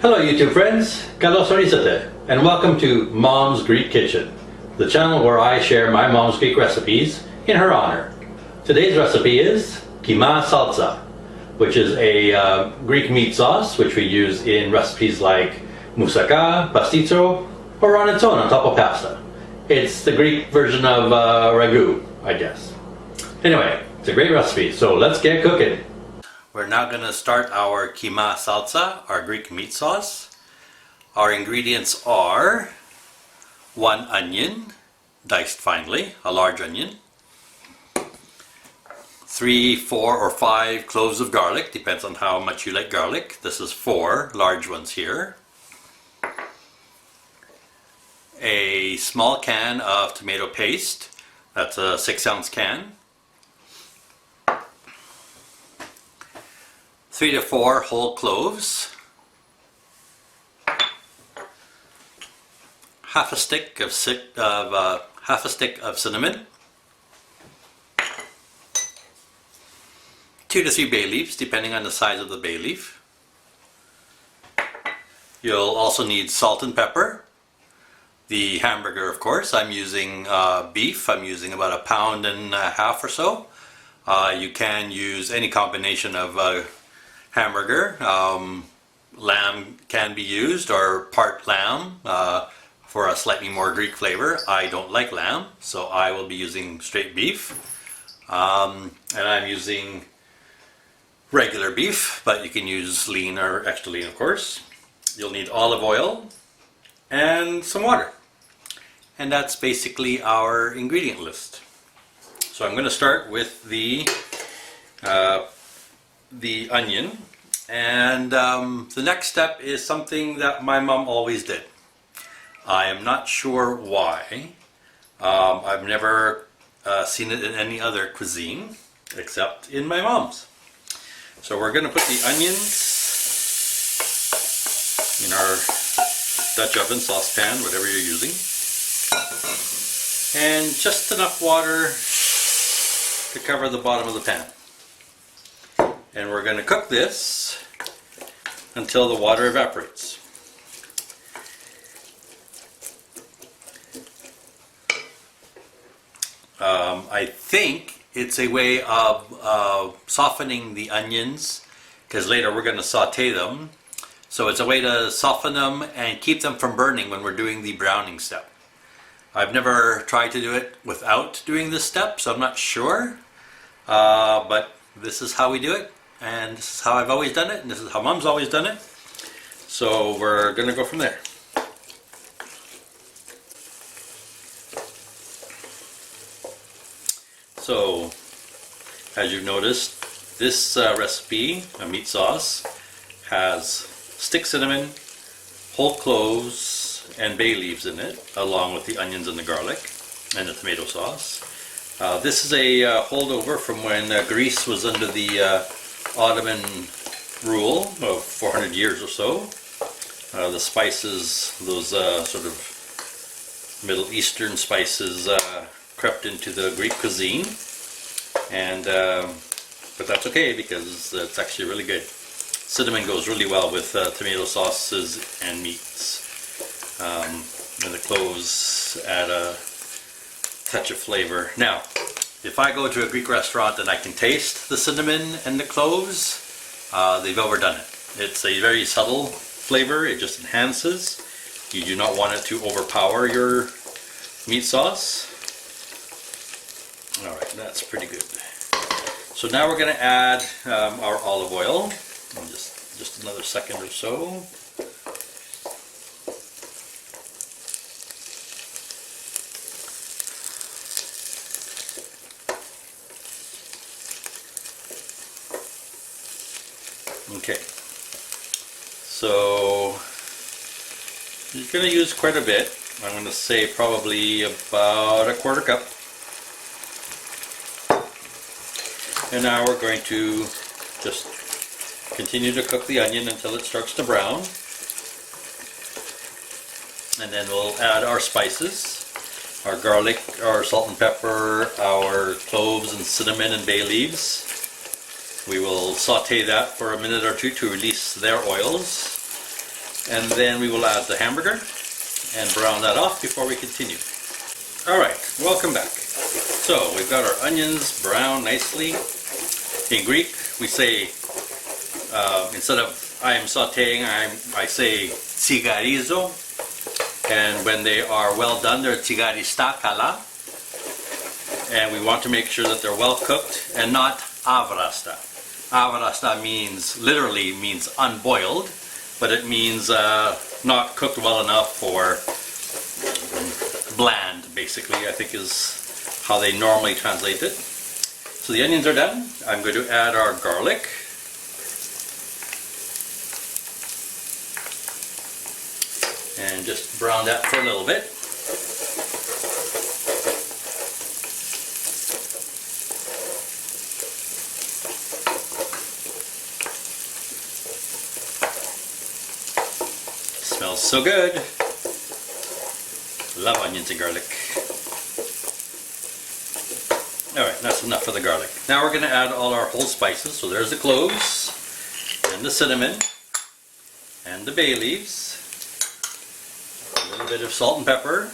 Hello YouTube friends, Kalos Orisate, and welcome to Mom's Greek Kitchen, the channel where I share my mom's Greek recipes in her honor. Today's recipe is Keema Saltsa, which is a Greek meat sauce which we use in recipes like moussaka, pastitsio, or on its own on top of pasta. It's the Greek version of ragu, I guess. Anyway, it's a great recipe, so let's get cooking. We're now going to start our Keema Saltsa, our Greek meat sauce. Our ingredients are 1 onion, diced finely, a large onion, 3, 4, or 5 cloves of garlic, depends on how much you like garlic. This is 4 large ones here. A small can of tomato paste, that's a 6-ounce can. 3 to 4 whole cloves, half a stick of cinnamon, 2 to 3 bay leaves, depending on the size of the bay leaf. You'll also need salt and pepper. The hamburger, of course, I'm using beef. I'm using about 1.5 pounds or so. You can use any combination of hamburger. Lamb can be used, or part lamb for a slightly more Greek flavor. I don't like lamb, so I will be using straight beef. And I'm using regular beef, but you can use lean or extra lean, of course. You'll need olive oil and some water. And that's basically our ingredient list. So I'm going to start with the onion, and the next step is something that my mom always did. I am not sure why. I've never seen it in any other cuisine except in my mom's. So we're going to put the onions in our Dutch oven, saucepan, whatever you're using, and just enough water to cover the bottom of the pan. And we're going to cook this until the water evaporates. I think it's a way of softening the onions, because later we're going to saute them. So it's a way to soften them and keep them from burning when we're doing the browning step. I've never tried to do it without doing this step, so I'm not sure. But this is how we do it, and this is how I've always done it, and this is how Mom's always done it. So we're going to go from there. So, as you've noticed, this recipe, a meat sauce, has stick cinnamon, whole cloves, and bay leaves in it, along with the onions and the garlic and the tomato sauce. This is a holdover from when Greece was under the Ottoman rule of 400 years or so. The spices, those sort of Middle Eastern spices, crept into the Greek cuisine, and but that's okay because it's actually really good. Cinnamon goes really well with tomato sauces and meats, and the cloves add a touch of flavor. Now, if I go to a Greek restaurant and I can taste the cinnamon and the cloves, they've overdone it. It's a very subtle flavor, it just enhances. You do not want it to overpower your meat sauce. Alright, that's pretty good. So now we're going to add our olive oil. Just another second or so. Okay, so you're going to use quite a bit. I'm going to say probably about 1/4 cup. And now we're going to just continue to cook the onion until it starts to brown. And then we'll add our spices, our garlic, our salt and pepper, our cloves and cinnamon and bay leaves. We will saute that for a minute or two to release their oils. And then we will add the hamburger and brown that off before we continue. Alright, welcome back. So we've got our onions browned nicely. In Greek we say, instead of I am sauteing, I say tsigarizo. And when they are well done, they're tsigarista kala. And we want to make sure that they're well cooked and not avrasta. Avrasta literally means unboiled, but it means not cooked well enough, or bland, basically, I think is how they normally translate it. So the onions are done. I'm going to add our garlic. And just brown that for a little bit. Smells so good. Love onions and garlic. Alright, that's enough for the garlic. Now we're going to add all our whole spices. So there's the cloves, and the cinnamon, and the bay leaves. A little bit of salt and pepper.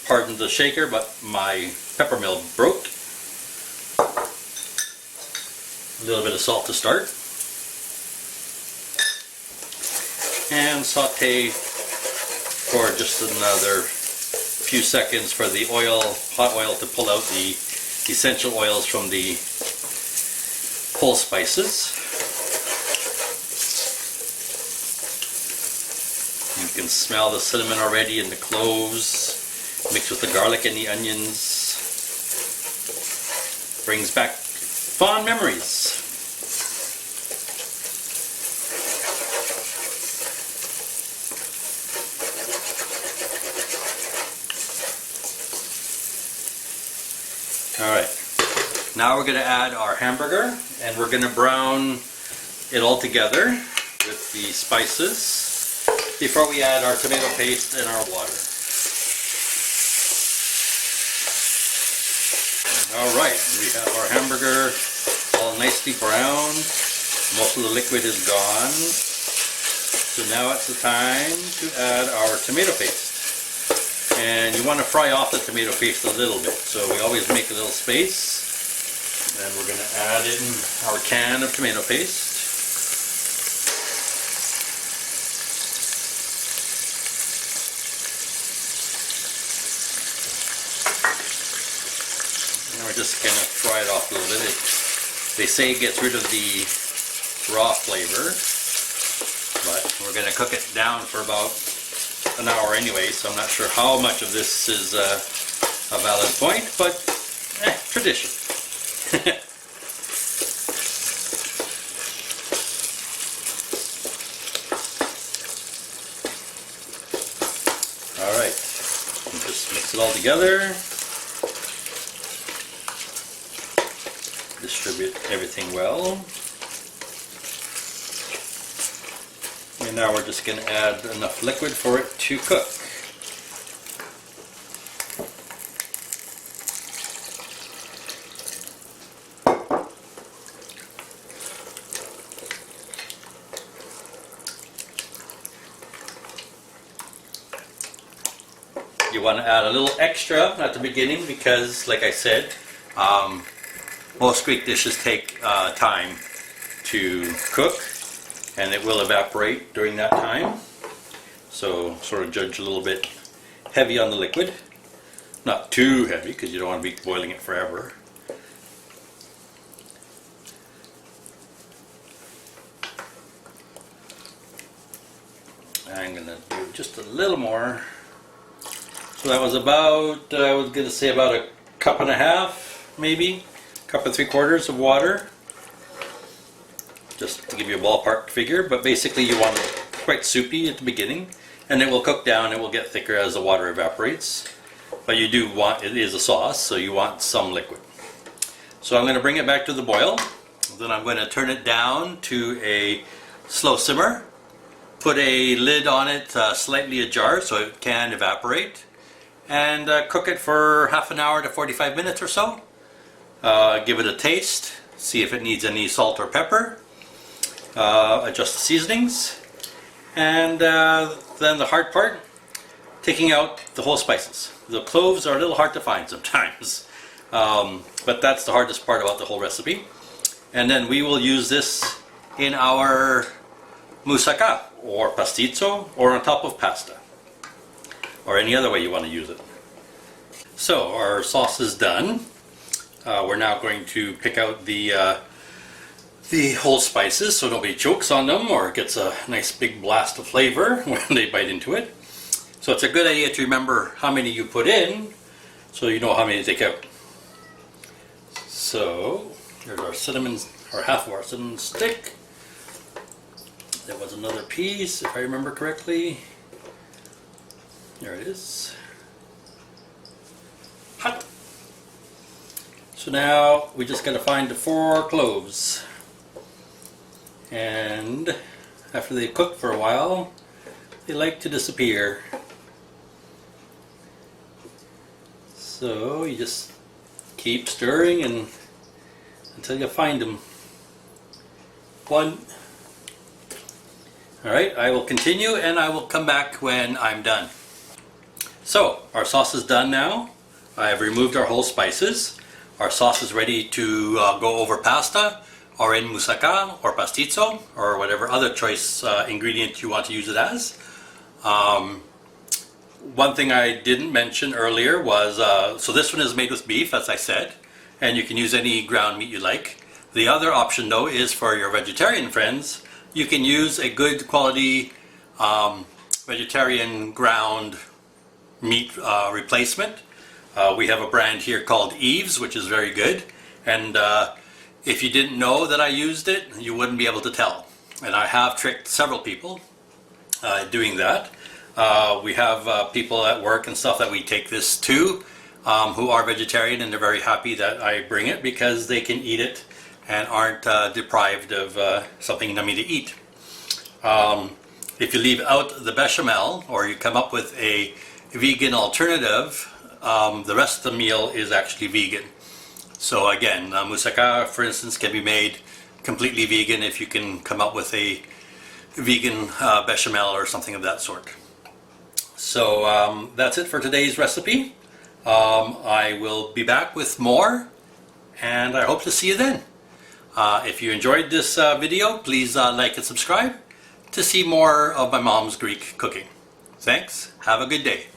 Pardon the shaker, but my pepper mill broke. A little bit of salt to start. And saute for just another few seconds for the hot oil to pull out the essential oils from the whole spices. You can smell the cinnamon already and the cloves mixed with the garlic and the onions. Brings back fond memories. Alright, now we're going to add our hamburger, and we're going to brown it all together with the spices before we add our tomato paste and our water. Alright, we have our hamburger all nicely browned. Most of the liquid is gone. So now it's the time to add our tomato paste. And you want to fry off the tomato paste a little bit, so we always make a little space. And we're going to add in our can of tomato paste. And we're just going to fry it off a little bit. They say it gets rid of the raw flavor, but we're going to cook it down for about an hour anyway, so I'm not sure how much of this is a valid point, but tradition. Alright, just mix it all together. Distribute everything well. And now we're just going to add enough liquid for it to cook. You want to add a little extra at the beginning because, like I said, most Greek dishes take time to cook, and it will evaporate during that time. So sort of judge a little bit heavy on the liquid. Not too heavy because you don't want to be boiling it forever. I'm going to do just a little more. So that was about, I was going to say about a cup and a half, maybe. Cup and 3/4 of water. Just to give you a ballpark figure, but basically you want it quite soupy at the beginning, and it will cook down, it will get thicker as the water evaporates. But you do want, it is a sauce, so you want some liquid. So I'm going to bring it back to the boil, then I'm going to turn it down to a slow simmer, put a lid on it slightly ajar so it can evaporate, and cook it for half an hour to 45 minutes or so. Give it a taste, see if it needs any salt or pepper. Adjust the seasonings, And then the hard part, taking out the whole spices. The cloves are a little hard to find sometimes, but that's the hardest part about the whole recipe. And then we will use this in our moussaka or pastitsio or on top of pasta or any other way you want to use it. So our sauce is done. We're now going to pick out the whole spices so nobody chokes on them or gets a nice big blast of flavor when they bite into it. So it's a good idea to remember how many you put in so you know how many to take out. So here's our cinnamon, or half of our cinnamon stick. There was another piece, if I remember correctly. There it is. Hot. So now we just got to find the 4 cloves. And after they cook for a while, they like to disappear. So you just keep stirring and until you find them. 1. Alright, I will continue and I will come back when I'm done. So, our sauce is done now. I have removed our whole spices. Our sauce is ready to go over pasta or in moussaka or pastitsio or whatever other choice ingredient you want to use it as. One thing I didn't mention earlier was, so this one is made with beef, as I said, and you can use any ground meat you like. The other option though is for your vegetarian friends. You can use a good quality vegetarian ground meat replacement. We have a brand here called Eve's, which is very good, and if you didn't know that I used it, you wouldn't be able to tell. And I have tricked several people doing that. We have people at work and stuff that we take this to who are vegetarian, and they're very happy that I bring it because they can eat it and aren't deprived of something yummy to eat. If you leave out the bechamel or you come up with a vegan alternative, the rest of the meal is actually vegan. So again, moussaka, for instance, can be made completely vegan if you can come up with a vegan bechamel or something of that sort. So that's it for today's recipe. I will be back with more, and I hope to see you then. If you enjoyed this video, please like and subscribe to see more of my mom's Greek cooking. Thanks. Have a good day.